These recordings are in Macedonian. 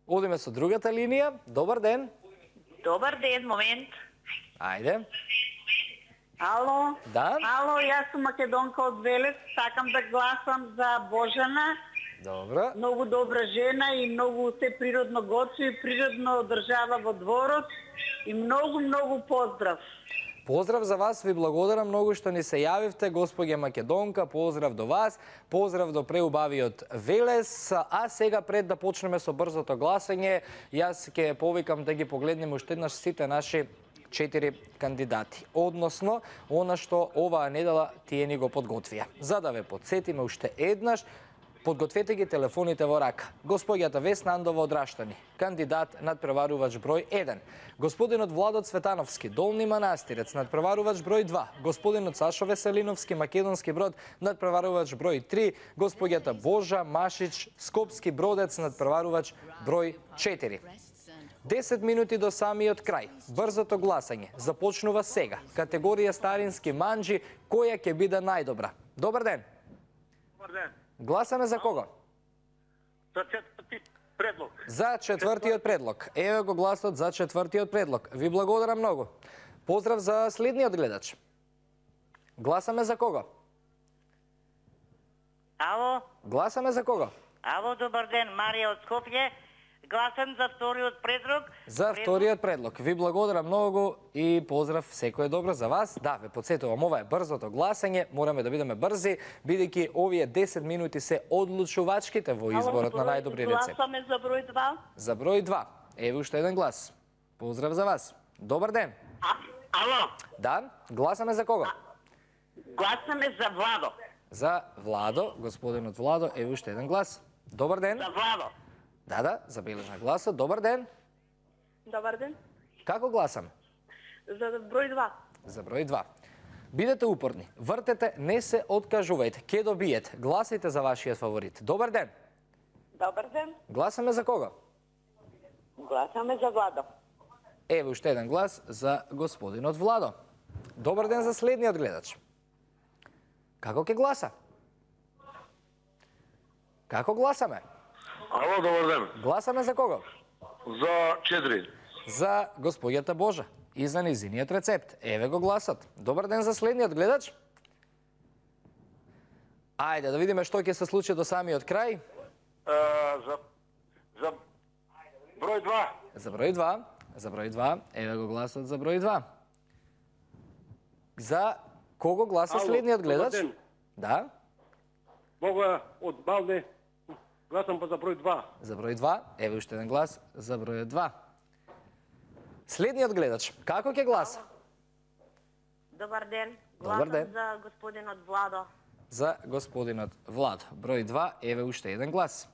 Одиме со другата линија. Добар ден. Добар ден, момент. Ајде. Ало? Да? Ало, јас сум Македонка од Велес, сакам да гласам за Божана. Добро. Многу добра жена и многу се природно готви, природно одржава во дворот и многу поздрав. Поздрав за вас, ви благодарам многу што ни се јавивте, господја Македонка, поздрав до вас, поздрав до преубавиот Велес, а сега пред да почнеме со брзото гласање, јас ќе повикам да ги погледнеме уште еднаш сите наши 4 кандидати, односно она што оваа недела тие ни го подготвија. За да ве подсетиме уште еднаш, подгответе ги телефоните во рака. Господјата Весна Андова од Раштани, кандидат надпреварувач број 1. Господинот Владо Цветановски, Долни Манастирец, надпреварувач број 2. Господинот Сашо Веселиновски, Македонски Брод, надпреварувач број 3. Господјата Божа Машич, Скопски Бродец, надпреварувач број 4. 10 минути до самиот крај. Брзото гласање започнува сега. Категорија старински манџи, која ќе биде најдобра? Добар ден. Добар ден. Гласаме за кого? За четврти предлог. За четвртиот предлог. Еве го гласот за четвртиот предлог. Ви благодарам многу. Поздрав за следниот гледач. Гласаме за кого? Ало? Гласаме за кого? Ало, добар ден, Марија од Скопје. Гласам за вториот предлог. За вториот предлог. Ви благодарам многу и поздрав, секое добро за вас. Да, ве подсетувам, ова е брзото гласање, мораме да бидеме брзи, бидејќи овие 10 минути се одлучувачките во изборот на најдобри рецепти. Гласаме за број 2. За број 2. Еве уште еден глас. Поздрав за вас. Добар ден. Ало? Да, гласаме за кого? Гласаме за Владо. За Владо, господинот Владо, еве уште еден глас. Добар ден. За Владо. Да, забележна гласот. Добар ден. Добар ден. Како гласам? За број 2. За број 2. Бидете упорни, вртете, не се откажувајте, ке добиете. Гласайте за вашиот фаворит. Добар ден. Добар ден. Гласаме за кого? Гласаме за Владо. Еве уште еден глас за господинот Владо. Добар ден за следниот гледач. Како ќе гласа? Како гласаме? Ало, добар ден. Гласаме за кого? За 4. За господјата Божа и за низиниот рецепт. Еве го гласот. Добар ден за следниот гледач. Ајде да видиме што ќе се случи до самиот крај. За број 2. За број 2. За број 2. Еве го гласот за број 2. За кого гласа следниот гледач? Добар ден. Да. Бога од Балне. Гласам за број 2. За број 2. Еве уште еден глас за број 2. Следниот гледач, како ќе гласа? Добар ден. Добар ден. За господинот Владо. За господинот Владо. Број 2, еве уште еден глас.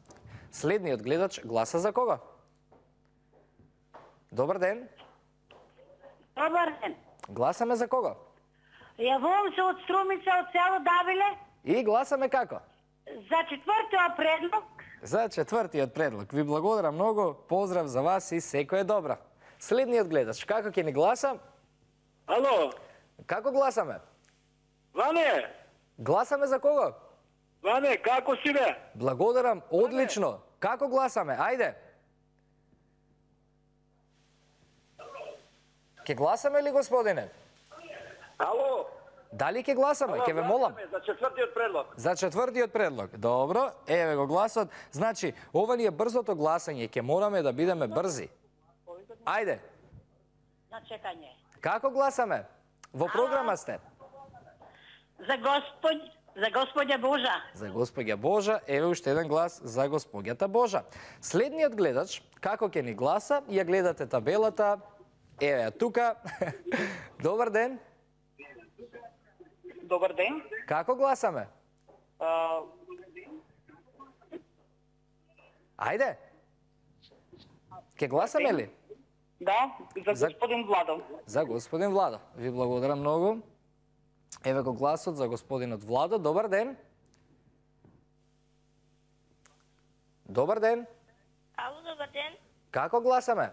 Следниот гледач гласа за кого? Добар ден. Добар ден. Гласаме за кого? Јавувам се од Струмица, од село Давиле, И гласаме како? за четвртиот предлог. За четвртиот предлог. Ви благодарам многу, поздрав за вас и секое добро. Следниот гледач, како ќе ни гласа? Ало, Како гласаме? Ване, Гласаме за кого? Ване, како си бе? Благодарам, одлично. Како гласаме? Ајде. Ке гласаме ли, господине? Ало, Дали ќе гласаме? Ке ве молам. за четвртиот предлог. За четвртиот предлог. Добро, еве го гласот. Значи, ова ни е брзото гласање, ќе мораме да бидеме брзи. Ајде, На чекање. како гласаме? Во програма сте. За господја Божа. За господја Божа, еве уште еден глас за господјата Божа. Следниот гледач, како ќе ни гласа, ја гледате табелата, еве ја тука. Добар ден, Добар ден. како гласаме? Ајде. Ке гласаме ли? Да, за господин Владо. За господин Владо. Ви благодарам многу. Еве го гласот за господинот Владо. Добар ден. Добар ден. Ало, добар ден. Како гласаме?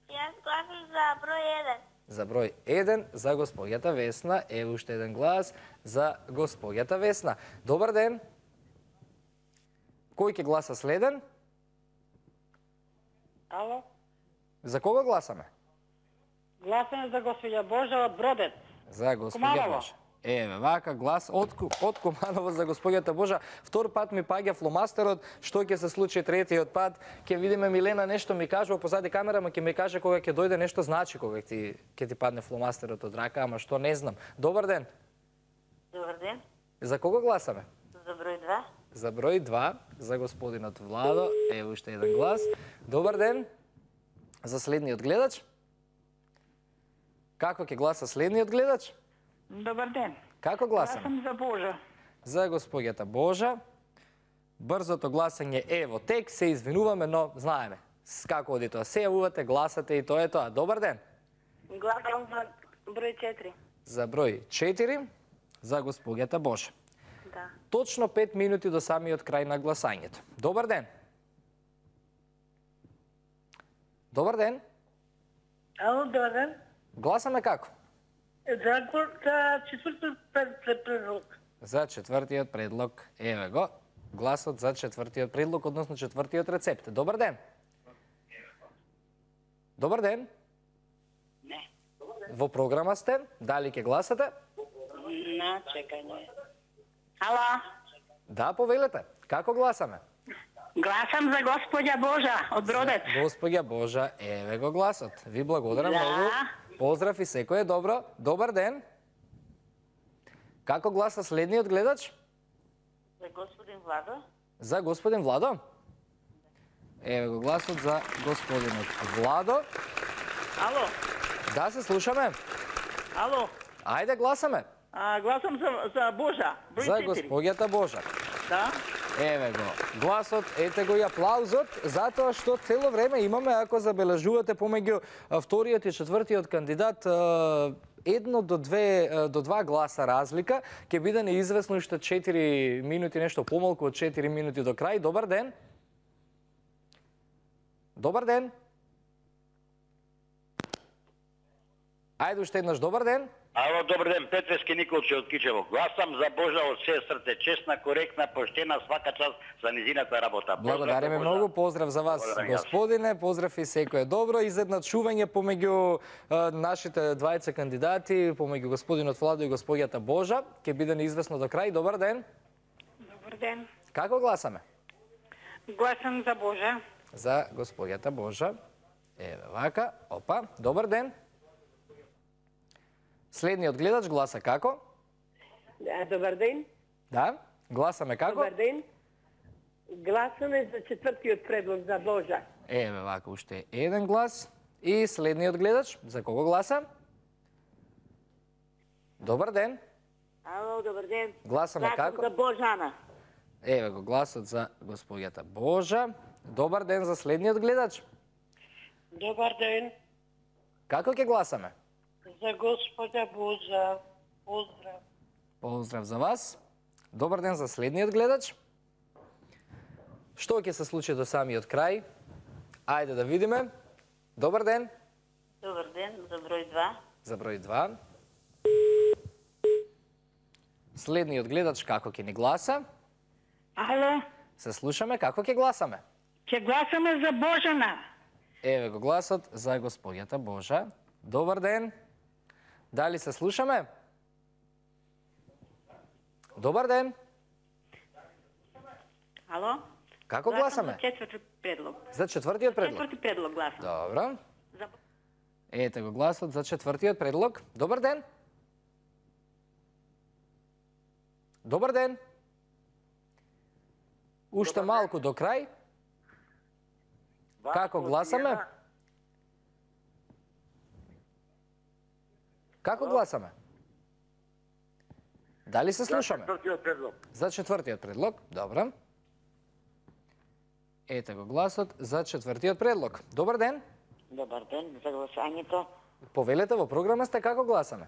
Јас гласам за број 1. За број 1 за господјата Весна. Еве уште еден глас за господјата Весна. Добар ден. Кој ќе гласа следен? Ало? За кого гласаме? Гласаме за госпоѓа Божа од Бродец. За госпоѓа Куманово. Божа. Еве, вака глас од Куманово за госпоѓата Божа. Втор пат ми паѓа фломастерот, што ќе се случи третиот пат. Ќе видиме Милена нешто ми кажува позади камера, ама ќе ми каже кога ќе дојде нешто значи кога ќе ти падне фломастерот од рака, ама што не знам. Добар ден. Добар ден. За кого гласаме? За број 2. За број 2, за господинот Владо. Ево уште еден глас. Добар ден. За следниот гледач. Како ќе гласа следниот гледач? Добар ден. Како гласаме? Гласам за Божа. За госпоѓата Божа. Брзото гласање е во тек, се извинуваме, но знаеме. Како оди тоа? Се јавувате, гласате и тоа е тоа. Добар ден. Гласам за број 4. За број 4, за госпоѓата Божа. Да. Точно 5 минути до самиот крај на гласањето. Добар ден. Добар ден. Ало, добар ден. Гласаме како? За четвртиот предлог. За четвртиот предлог. Еве го. Гласот за четвртиот предлог, односно четвртиот рецепт. Добар ден. Добар ден. Не. Во програма сте. Дали ќе гласате? На чекање. Ало? Да, повелете. Како гласаме? Гласам за госпоѓа Божа од Бродец. Господја Божа, еве го гласот. Ви благодарам Да. многу. Поздрав и секој е добро. Добар ден. Како гласа следниот гледач? За господин Владо. За господин Владо? Еве го гласот за господинот Владо. Ало? Да, се слушаме. Ало? Ајде гласаме. Гласам за Божа. Број За 4. госпоѓата Божа. Да? Еве го. Гласот, ете го и аплаузот, затоа што цело време имаме, ако забележувате, помеѓу вториот и четвртиот кандидат, едно до два гласа разлика, ќе биде неизвестно уште 4 минути, нешто помалку од 4 минути до крај. Добар ден. Добар ден. Ајде уште еднаш добар ден. Ало, добар ден, Петрески Николче од Кичево. Гласам за Божа од се срце, честна, коректна, поштена, свака час за низината работа. Благодариме многу, поздрав за вас, Благодарам, господине, поздрав и секој е добро. Изедначување помеѓу нашите двајца кандидати, помеѓу господинот Владо и госпоѓата Божа, ќе биде неизвестно до крај. Добар ден. Добар ден. Како гласаме? Гласам за Божа. За госпоѓата Божа. Еве вака, опа, добар ден. Следниот гледач гласа како? Добар ден. Да, гласаме како? Добар ден. Гласаме за четвртиот предлог за Божа. Еве вака уште еден глас. И следниот гледач, за кого гласа? Добар ден. Ало, добар ден. Гласаме како? За Божана. Еве го гласот за госпоѓата Божа. Добар ден за следниот гледач. Добар ден. Како ќе гласаме? За госпоѓа Божа. Поздрав. Поздрав за вас. Добар ден за следниот гледач. Што ќе се случи до самиот крај? Ајде да видиме. Добар ден. Добар ден. За број 2. За број 2. Следниот гледач како ќе ни гласа? Ало? Се слушаме како ќе гласаме? Ќе гласаме за Божана. Еве го гласот за госпоѓата Божа. Добар ден. Дали се слушаме? Добар ден. Ало? Како гласаме? За четврти предлог. За четвртиот предлог. Четврти предлог гласам. Добро. За... Ете го гласот за четвртиот предлог. Добар ден. Добар ден. Уште малку до крај. Како гласаме? Како гласаме? Дали се слушаме? Четвртиот предлог. За четвртиот предлог. Добро. Ете го гласот за четвртиот предлог. Добар ден. Добар ден. За гласањето. Повелете во програма сте како гласаме?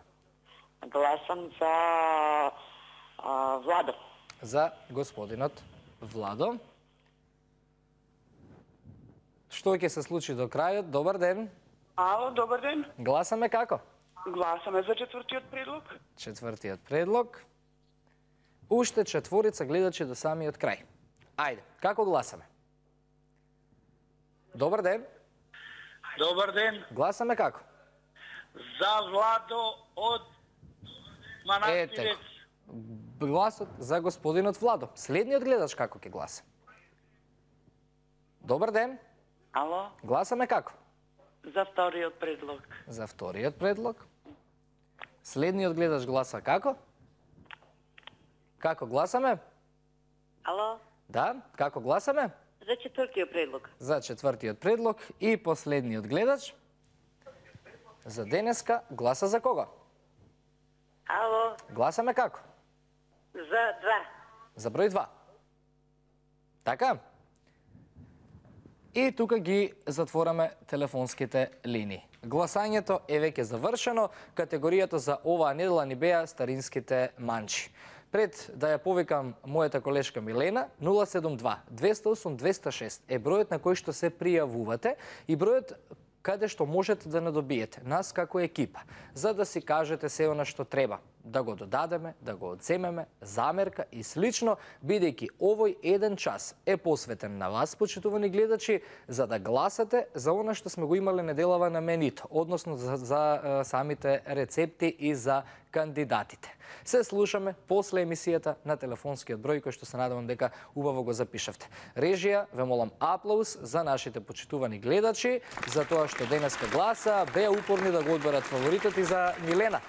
Гласам за Владо. За господинот Владо. Што ќе се случи до крајот? Добар ден. Ало, добар ден. Гласаме како? Гласаме за четвртиот предлог. Четвртиот предлог. Уште четворица гледачи до самиот крај. Ајде, како гласаме? Добар ден. Добар ден. Гласаме како? За Владо од Манастирец. Гласот за господинот Владо. Следниот гледач како ќе гласа? Добар ден. Ало, Гласаме како? за вториот предлог. За вториот предлог. Следниот гледач гласа како? Како гласаме? Ало, Да, како гласаме? за четвртиот предлог. За четвртиот предлог и последниот гледач. За денеска гласа за кого? Ало, Гласаме како? за 2. За број 2. Така? И тука ги затвораме телефонските линии. Гласањето е веќе завршено. Категоријата за оваа недела ни беа старинските манчи. Пред да ја повикам мојата колешка Милена, 072 208 206 е бројот на кој што се пријавувате и бројот каде што можете да надобиете, нас како екипа, за да си кажете се она што треба, да го додадеме, да го одземеме, замерка и слично, бидејќи овој еден час е посветен на вас, почитувани гледачи, за да гласате за она што сме го имале неделава на менито, односно за самите рецепти и за кандидатите. Се слушаме после емисијата на телефонскиот број, кој што се надевам дека убаво го запишавте. Режија, ве молам аплауз за нашите почитувани гледачи, за тоа што денеска гласа, беа упорни да го одберат фаворитот и за Милена.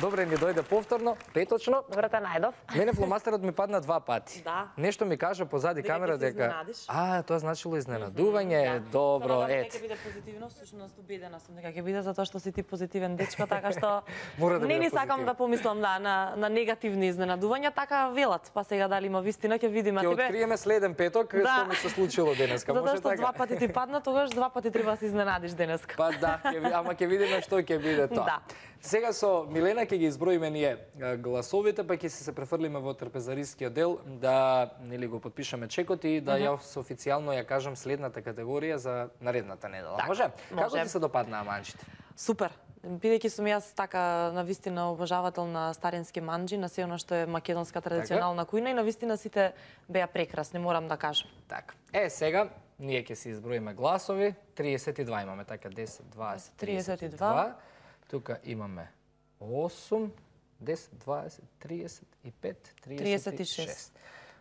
Добре, ни дојде повторно, петочно. Добре те најдов. Мене фломастерот ми падна 2 пати. Да. Нешто ми кажа позади камера ќе се дека... изненадиш. Тоа значило изненадување, добро, ет. Ќе биде позитивно, всушност убедена сум дека ќе биде затоа што си ти позитивен дечко, така што Мора да не биде ни сакам позитивен. да помислам на негативни изненадувања, така велат. Па сега дали има вистина ќе видиме. Ќе откриеме следен петок што ми се случило денеска. Затоа Може што така? 2 пати ти падна, тогаш 2 пати треба да се изненадиш денеска. Па да, ама ќе видиме што ќе биде тоа. Да. Сега со Милена ќе ги изброиме ние гласовите, па ќе се префрлиме во трпезарискиот дел да нели го подпишеме чекот и да ја официјално ја кажам следната категорија за наредната недела. Так, Може? Како може. ти се допаднаа манчите? Супер. Бидејќи сум јас така навистина обожавател на старински манџи, на се оно што е македонска традиционална кујна и навистина сите беа прекрасни, морам да кажам. Така. Сега ние ќе се изброиме гласови. 32 имаме, така 10, 20, 32. Тука имаме 8, 10, 20, 35, 36.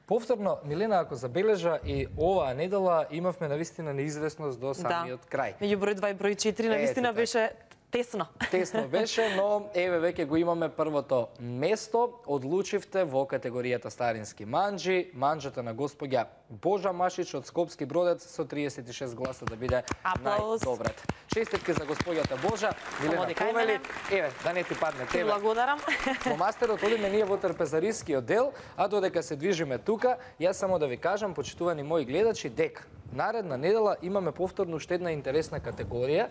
Повторно, Милена, ако забележа и оваа недела имавме навистина неизвестност до самиот крај. Меѓу број 2 и број 4 навистина беше тесно. Тесно беше, но еве веќе го имаме првото место. Одлучивте во категоријата старински манџи, манџата на господја Божа Машич од Скопски Бродец со 36 гласа да биде Аплауз. најдобрата. Честитки за господјата Божа, Милена Оди кај Повели. мене. Еве, да не ти падне Ти тебе. благодарам. Фломастерот одиме ние во трпезарискиот дел, а додека се движиме тука, јас само да ви кажам, почитувани мои гледачи, дека наредна недела имаме повторно уште една интересна категорија.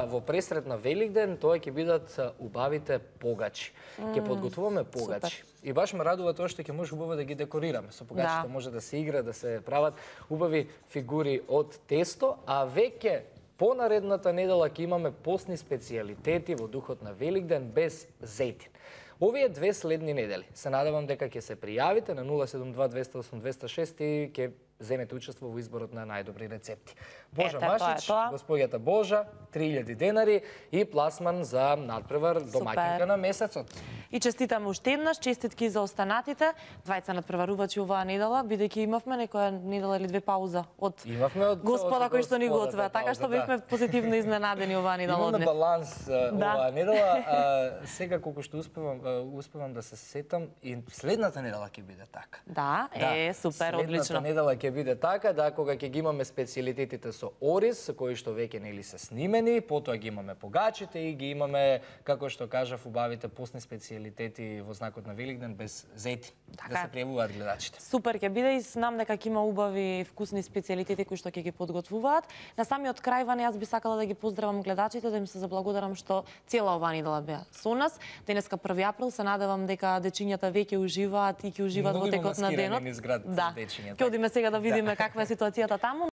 Во пресрет на Великден тоа ќе бидат убавите погачи. Ќе подготвуваме погачи. И баш ме радува тоа што ќе може убаво да ги декорираме. Со погачите може да се игра, да се прават убави фигури од тесто, а веќе по наредната недела ќе имаме постни специјалитети во духот на Великден без зетин. Овие две следни недели се надевам дека ќе се пријавите на 072 208 206 и ќе земете учество во изборот на најдобри рецепти. Божа Машич, господјата Божа, 3000 денари и пласман за надпревар домаќинка на месецот. И честитам уште еднаш, честитки за останатите, двајца надпреварувачи оваа недела, бидејќи имавме некоја недела или две пауза од Господа кој што ни готвеа, така што бевме позитивно изненадени оваа недела од Имаме нив. баланс оваа недела, сега колку што успевам да се сетам и следната недела ќе биде така. Да, супер, одлично. Следната недела ќе биде така, да кога ќе ги имаме специјалитетите со ориз, кои што веќе нели се снимени, потоа ги имаме погачите и ги имаме, како што кажав, убавите постни специјалитети во знакот на Великден без зети. Да се пријавуваат гледачите. Супер ќе биде и знам дека ќе има убави вкусни специјалитети кои што ќе ги подготвуваат. На самиот крај јас би сакала да ги поздравам гледачите, да им се заблагодарам што цела оваа недела беа со нас. Денеска 1 април, се надевам дека дечињата веќе уживаат и ќе уживаат во текот на денот. Да, ќе одиме сега да видиме каква е ситуацијата таму.